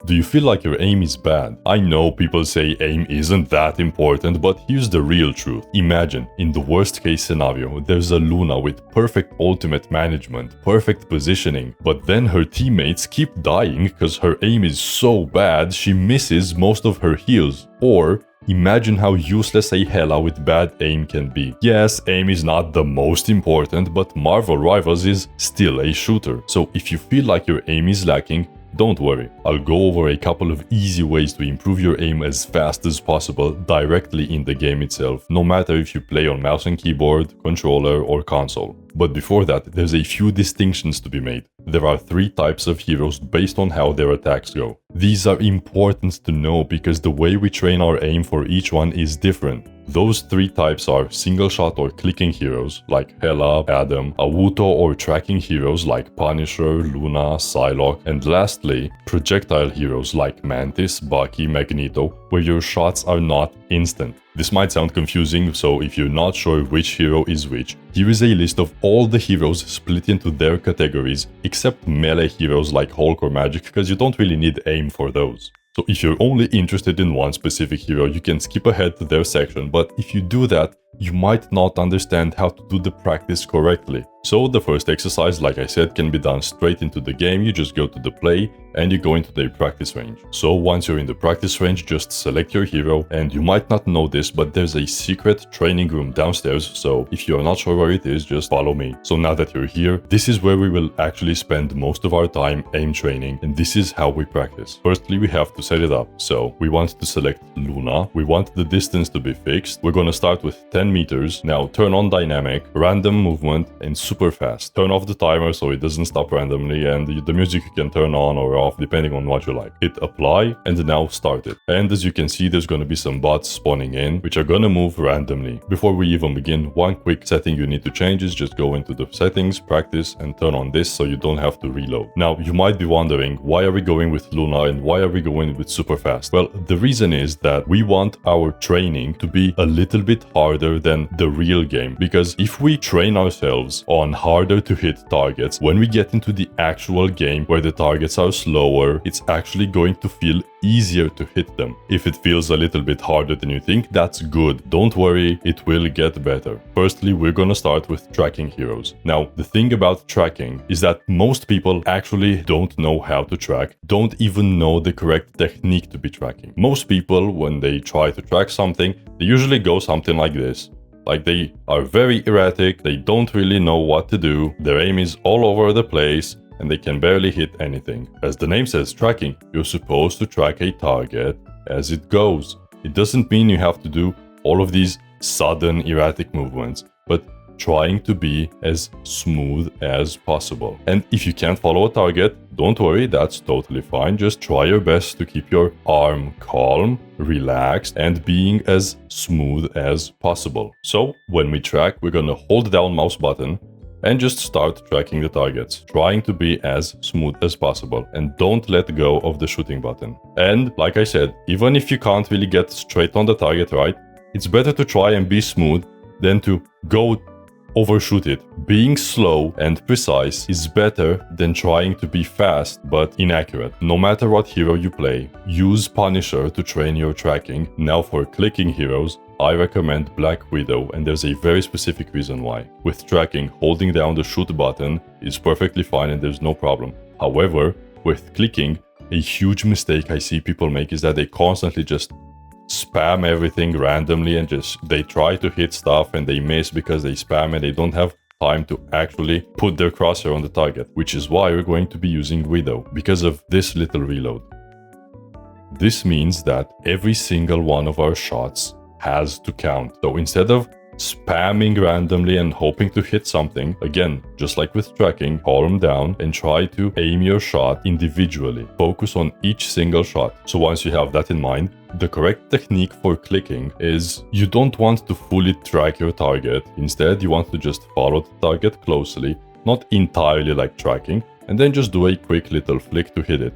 Do you feel like your aim is bad? I know people say aim isn't that important, but here's the real truth. Imagine, in the worst case scenario, there's a Luna with perfect ultimate management, perfect positioning, but then her teammates keep dying because her aim is so bad she misses most of her heals. Or imagine how useless a Hela with bad aim can be. Yes, aim is not the most important, but Marvel Rivals is still a shooter. So if you feel like your aim is lacking, don't worry, I'll go over a couple of easy ways to improve your aim as fast as possible directly in the game itself, no matter if you play on mouse and keyboard, controller or console. But before that, there's a few distinctions to be made. There are 3 types of heroes based on how their attacks go. These are important to know because the way we train our aim for each one is different. Those 3 types are single shot or clicking heroes like Hela, Adam, Awuto or tracking heroes like Punisher, Luna, Psylocke, and lastly, projectile heroes like Mantis, Bucky, Magneto, where your shots are not instant. This might sound confusing, so if you're not sure which hero is which, here is a list of all the heroes split into their categories, except melee heroes like Hulk or Magic, because you don't really need aim for those. So if you're only interested in one specific hero, you can skip ahead to their section, but if you do that, you might not understand how to do the practice correctly. So the first exercise, like I said, can be done straight into the game. You just go to the play and you go into the practice range. So once you're in the practice range, just select your hero, and you might not know this, but there's a secret training room downstairs, so if you're not sure where it is, just follow me. So now that you're here, this is where we will actually spend most of our time aim training, and this is how we practice. Firstly, we have to set it up. So we want to select Luna, we want the distance to be fixed, we're gonna start with 10 meters. Now turn on dynamic, random movement, and super fast. Turn off the timer so it doesn't stop randomly, and the music you can turn on or off depending on what you like. Hit apply and now start it. And as you can see, there's going to be some bots spawning in which are going to move randomly. Before we even begin, one quick setting you need to change is just go into the settings, practice, and turn on this so you don't have to reload. Now you might be wondering, why are we going with Luna and why are we going with super fast? Well, the reason is that we want our training to be a little bit harder than the real game, because if we train ourselves on harder to hit targets, when we get into the actual game where the targets are slower, it's actually going to feel easier to hit them. If it feels a little bit harder than you think, that's good. Don't worry, it will get better. Firstly, we're gonna start with tracking heroes. Now, the thing about tracking is that most people actually don't know how to track, don't even know the correct technique to be tracking. Most people, when they try to track something, they usually go something like this. Like, they are very erratic, they don't really know what to do, their aim is all over the place, and they can barely hit anything. As the name says, tracking, you're supposed to track a target as it goes. It doesn't mean you have to do all of these sudden erratic movements, but trying to be as smooth as possible. And if you can't follow a target, don't worry, that's totally fine. Just try your best to keep your arm calm, relaxed, and being as smooth as possible. So when we track, we're gonna hold down mouse button and just start tracking the targets, trying to be as smooth as possible, and don't let go of the shooting button. And like I said, even if you can't really get straight on the target right, it's better to try and be smooth than to go overshoot it. Being slow and precise is better than trying to be fast but inaccurate. No matter what hero you play, use Punisher to train your tracking. Now for clicking heroes, I recommend Black Widow, and there's a very specific reason why. With tracking, holding down the shoot button is perfectly fine and there's no problem. However, with clicking, a huge mistake I see people make is that they constantly just spam everything randomly and they try to hit stuff and they miss because they spam and they don't have time to actually put their crosshair on the target, which is why we're going to be using Widow, because of this little reload. This means that every single one of our shots has to count. So instead of spamming randomly and hoping to hit something, again, just like with tracking, calm down and try to aim your shot individually. Focus on each single shot. So once you have that in mind, the correct technique for clicking is you don't want to fully track your target. Instead, you want to just follow the target closely, not entirely like tracking, and then just do a quick little flick to hit it.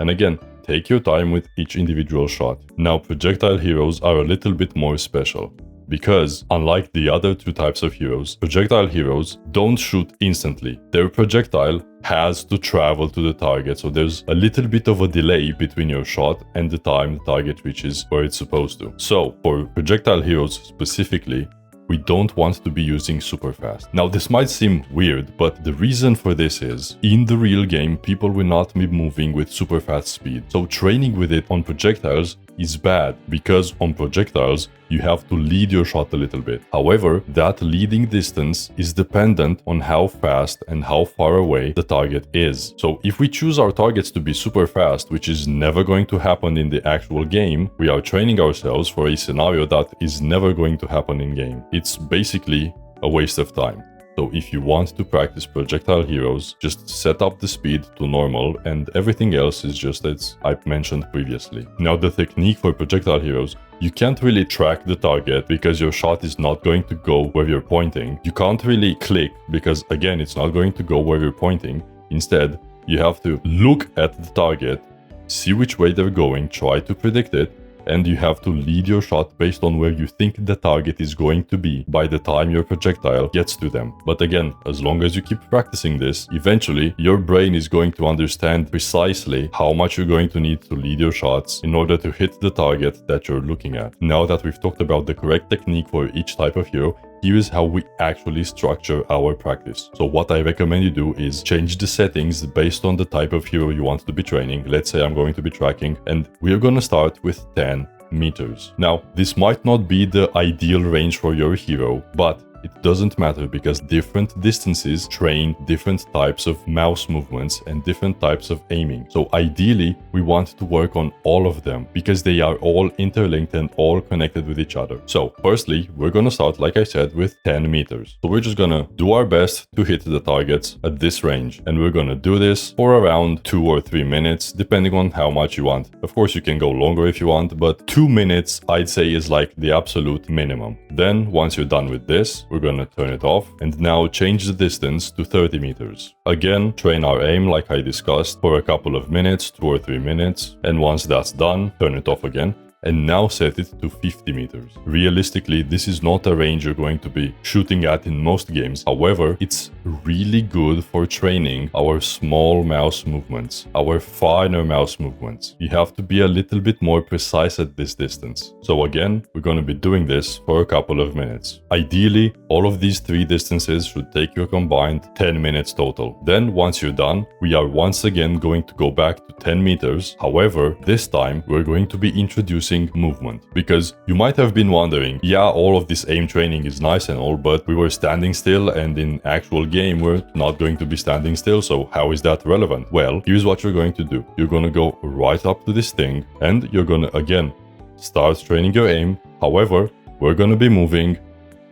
And again, take your time with each individual shot. Now, projectile heroes are a little bit more special, because unlike the other two types of heroes, projectile heroes don't shoot instantly. Their projectile has to travel to the target, so there's a little bit of a delay between your shot and the time the target reaches where it's supposed to. So for projectile heroes specifically, we don't want to be using super fast. Now this might seem weird, but the reason for this is, in the real game, people will not be moving with super fast speed. So training with it on projectiles is bad, because on projectiles you have to lead your shot a little bit. However, that leading distance is dependent on how fast and how far away the target is. So if we choose our targets to be super fast, which is never going to happen in the actual game, we are training ourselves for a scenario that is never going to happen in game. It's basically a waste of time. So if you want to practice projectile heroes, just set up the speed to normal and everything else is just as I've mentioned previously. Now the technique for projectile heroes, you can't really track the target because your shot is not going to go where you're pointing. You can't really click because again, it's not going to go where you're pointing. Instead, you have to look at the target, see which way they're going, try to predict it, and you have to lead your shot based on where you think the target is going to be by the time your projectile gets to them. But again, as long as you keep practicing this, eventually your brain is going to understand precisely how much you're going to need to lead your shots in order to hit the target that you're looking at. Now that we've talked about the correct technique for each type of hero, here is how we actually structure our practice. So what I recommend you do is change the settings based on the type of hero you want to be training. Let's say I'm going to be tracking, and we're going to start with 10 meters. Now, this might not be the ideal range for your hero, but it doesn't matter because different distances train different types of mouse movements and different types of aiming. So ideally, we want to work on all of them because they are all interlinked and all connected with each other. So firstly, we're going to start, like I said, with 10 meters. So we're just going to do our best to hit the targets at this range. And we're going to do this for around 2 or 3 minutes, depending on how much you want. Of course, you can go longer if you want, but 2 minutes, I'd say, is like the absolute minimum. Then once you're done with this, we're going to turn it off and now change the distance to 30 meters. Again, train our aim like I discussed for a couple of minutes, 2 or 3 minutes. And once that's done, turn it off again. And now set it to 50 meters. Realistically, this is not a range you're going to be shooting at in most games. However, it's really good for training our small mouse movements, our finer mouse movements. You have to be a little bit more precise at this distance. So again, we're going to be doing this for a couple of minutes. Ideally, all of these 3 distances should take you a combined 10 minutes total. Then once you're done, we are once again going to go back to 10 meters. However, this time we're going to be introducing movement, because you might have been wondering, yeah, all of this aim training is nice and all, but we were standing still, and in actual game we're not going to be standing still, so how is that relevant? Well, here's what you're going to do. You're going to go right up to this thing and you're going to again start training your aim. However, we're going to be moving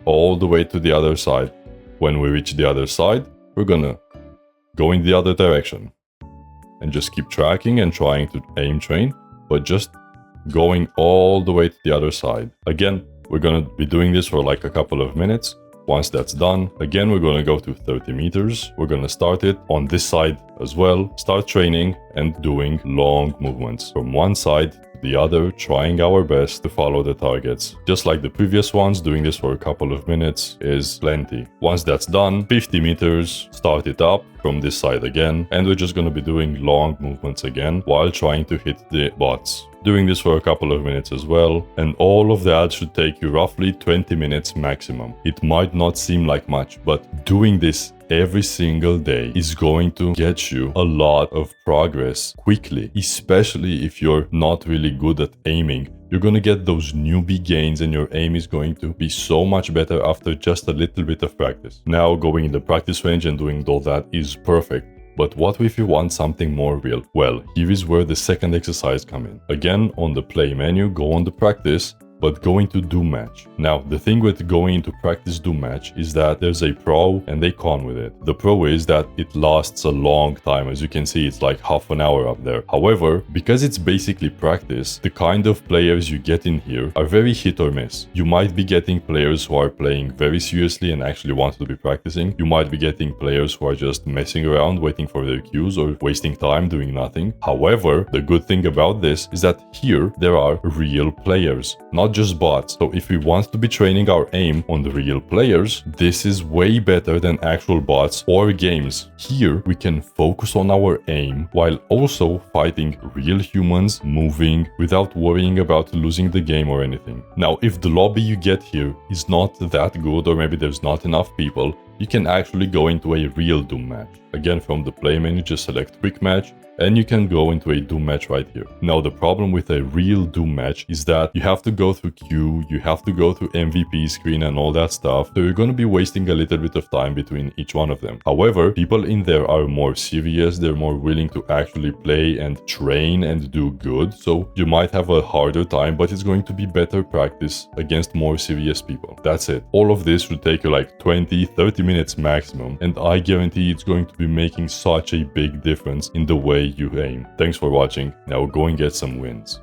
all the way to the other side. When we reach the other side, we're going to go in the other direction and just keep tracking and trying to aim train, but just going all the way to the other side. Again, we're going to be doing this for like a couple of minutes. Once that's done, again, we're going to go to 30 meters. We're going to start it on this side as well. Start training and doing long movements from one side to the other, trying our best to follow the targets. Just like the previous ones, doing this for a couple of minutes is plenty. Once that's done, 50 meters, start it up from this side again, and we're just going to be doing long movements again while trying to hit the bots. Doing this for a couple of minutes as well, and all of that should take you roughly 20 minutes maximum. It might not seem like much, but doing this every single day is going to get you a lot of progress quickly, especially if you're not really good at aiming. You're going to get those newbie gains and your aim is going to be so much better after just a little bit of practice. Now, going in the practice range and doing all that is perfect. But what if you want something more real? Well, here is where the second exercise comes in. Again, on the play menu, go on the practice, but go into do match. Now, the thing with going into practice do match is that there's a pro and a con with it. The pro is that it lasts a long time. As you can see, it's like half an hour up there. However, because it's basically practice, the kind of players you get in here are very hit or miss. You might be getting players who are playing very seriously and actually want to be practicing. You might be getting players who are just messing around, waiting for their cues or wasting time doing nothing. However, the good thing about this is that here there are real players, not not just bots. So if we want to be training our aim on the real players, this is way better than actual bots or games. Here we can focus on our aim while also fighting real humans moving without worrying about losing the game or anything. Now, if the lobby you get here is not that good, or maybe there's not enough people, you can actually go into a real Doom match. Again, from the play menu, just select quick match, and you can go into a Doom match right here. Now, the problem with a real Doom match is that you have to go through queue, you have to go through MVP screen and all that stuff, so you're gonna be wasting a little bit of time between each one of them. However, people in there are more serious, they're more willing to actually play and train and do good, so you might have a harder time, but it's going to be better practice against more serious people. That's it. All of this should take you like 20-30 minutes maximum, and I guarantee it's going to be making such a big difference in the way you aim. Thanks for watching. Now go and get some wins.